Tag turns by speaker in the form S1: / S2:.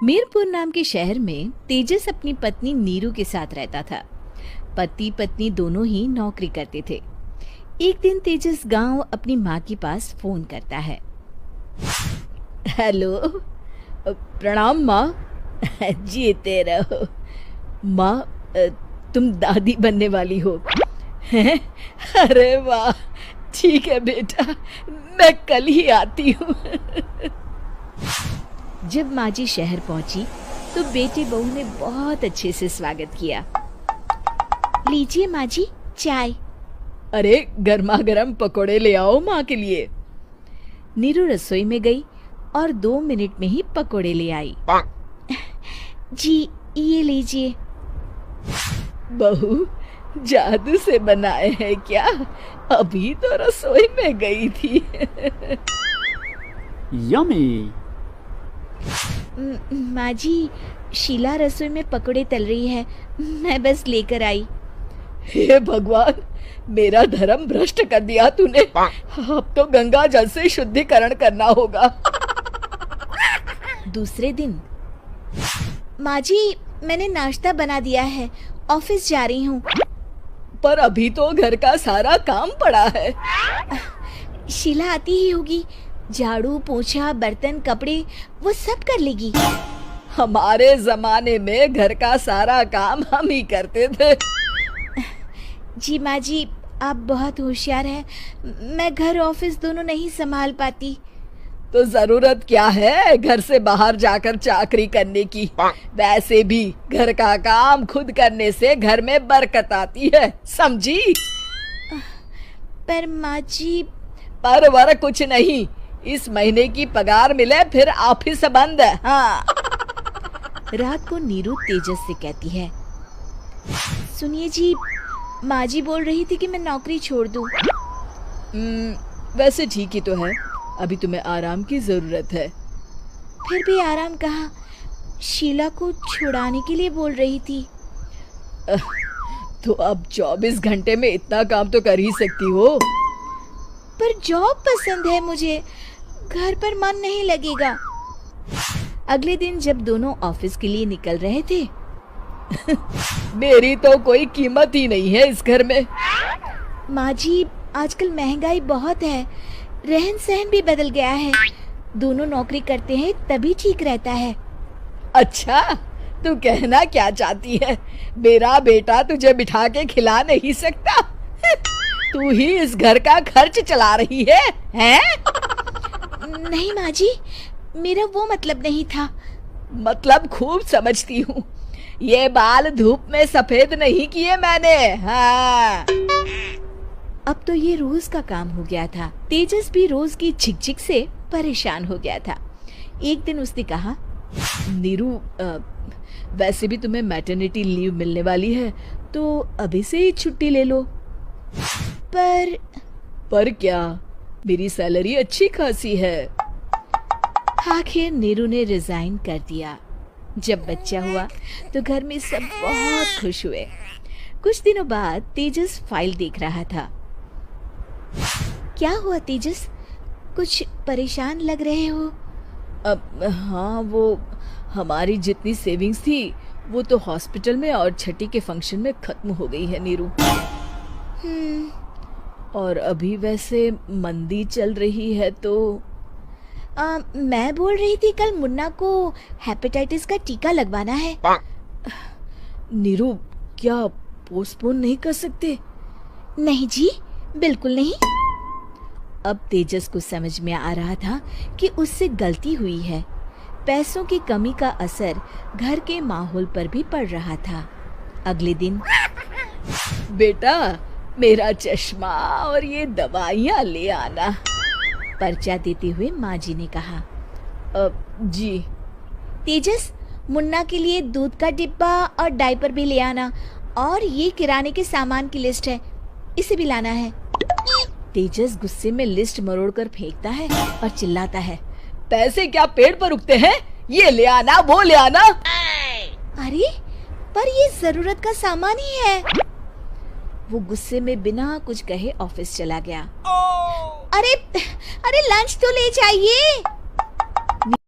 S1: मीरपुर नाम के शहर में तेजस अपनी पत्नी नीरू के साथ रहता था। पति पत्नी दोनों ही नौकरी करते थे। एक दिन तेजस गांव अपनी माँ के पास फोन करता है। हेलो, प्रणाम माँ। जीते रहो माँ, तुम दादी बनने वाली हो हैं? अरे वाह, ठीक है बेटा, मैं कल ही आती हूँ। जब माँ जी शहर पहुंची तो बेटे बहू ने बहुत अच्छे से स्वागत किया। लीजिए माँ जी, चाय। अरे गर्मा गर्म पकोड़े ले आओ माँ के लिए। नीरू रसोई में गई और 2 मिनट में ही पकोड़े ले आई। जी ये लीजिए। बहू, जादू से बनाए हैं क्या? अभी तो रसोई में गई थी।
S2: यम्मी।
S1: माँ जी, शीला रसोई में पकोड़े तल रही है, मैं बस लेकर आई। हे भगवान, मेरा धर्म भ्रष्ट कर दिया तूने। अब तो गंगा जल से शुद्धिकरण करना होगा। दूसरे दिन, माँ जी मैंने नाश्ता बना दिया है, ऑफिस जा रही हूँ। पर अभी तो घर का सारा काम पड़ा है। शीला आती ही होगी, झाड़ू पोछा बर्तन कपड़े वो सब कर लेगी। हमारे जमाने में घर का सारा काम हम ही करते थे। जी माँ जी, आप बहुत होशियार हैं, मैं घर ऑफिस दोनों नहीं संभाल पाती। तो जरूरत क्या है घर से बाहर जाकर चाकरी करने की? वैसे भी घर का काम खुद करने से घर में बरकत आती है, समझी? पर माँ जी। पर वर कुछ नहीं, इस महीने की पगार मिले फिर ऑफिस बंद। हाँ। रात को नीरू तेजस से कहती है, सुनिए जी, माँ जी बोल रही थी कि मैं नौकरी छोड़ दूं। वैसे ठीक ही तो है, अभी तुम्हें आराम की जरूरत है। फिर भी आराम कहाँ, शीला को छुड़ाने के लिए बोल रही थी। तो अब 24 घंटे में इतना काम तो कर ही सकती हो। पर जॉब पसंद है मुझे, घर पर मन नहीं लगेगा। अगले दिन जब दोनों ऑफिस के लिए निकल रहे थे, मेरी तो कोई कीमत ही नहीं है इस घर में। माँ जी, आजकल महंगाई बहुत है, रहन सहन भी बदल गया है, दोनों नौकरी करते हैं तभी ठीक रहता है। अच्छा, तू कहना क्या चाहती है? मेरा बेटा तुझे बिठा के खिला नहीं सकता? तू ही इस घर का खर्च चला रही है, हैं? नहीं माँ जी, मेरा वो मतलब नहीं था। मतलब खूब समझती हूँ, ये बाल धूप में सफेद नहीं किए मैंने। हाँ। अब तो ये रोज का काम हो गया था। तेजस भी रोज की झिकझिक से परेशान हो गया था। एक दिन उसने कहा, नीरू, वैसे भी तुम्हें मैटरनिटी लीव मिलने वाली है, तो अभी से ही छुट्टी ले लो। पर क्या, मेरी सैलरी अच्छी खासी है। आखिर नीरू ने रिजाइन कर दिया। जब बच्चा हुआ तो घर में सब बहुत खुश हुए। कुछ दिनों बाद तेजस फाइल देख रहा था। क्या हुआ तेजस, कुछ परेशान लग रहे हो? अब हाँ, वो हमारी जितनी सेविंग्स थी वो तो हॉस्पिटल में और छठी के फंक्शन में खत्म हो गई है नीरू। और अभी वैसे मंदी चल रही है तो मैं बोल रही थी कल मुन्ना को हेपेटाइटिस का टीका लगवाना है। नीरू, क्या पोस्टपोन नहीं कर सकते? नहीं जी, बिल्कुल नहीं। अब तेजस को समझ में आ रहा था कि उससे गलती हुई है। पैसों की कमी का असर घर के माहौल पर भी पड़ रहा था। अगले दिन, बेटा मेरा चश्मा और ये दवाइयाँ ले आना, पर्चा देते हुए माँ जी ने कहा। जी। तेजस, मुन्ना के लिए दूध का डिब्बा और डायपर भी ले आना, और ये किराने के सामान की लिस्ट है, इसे भी लाना है। तेजस गुस्से में लिस्ट मरोड़कर फेंकता है और चिल्लाता है, पैसे क्या पेड़ पर उगते हैं? ये ले आना, वो ले आना। अरे पर ये जरूरत का सामान ही है। वो गुस्से में बिना कुछ कहे ऑफिस चला गया। अरे लंच तो ले जाइए।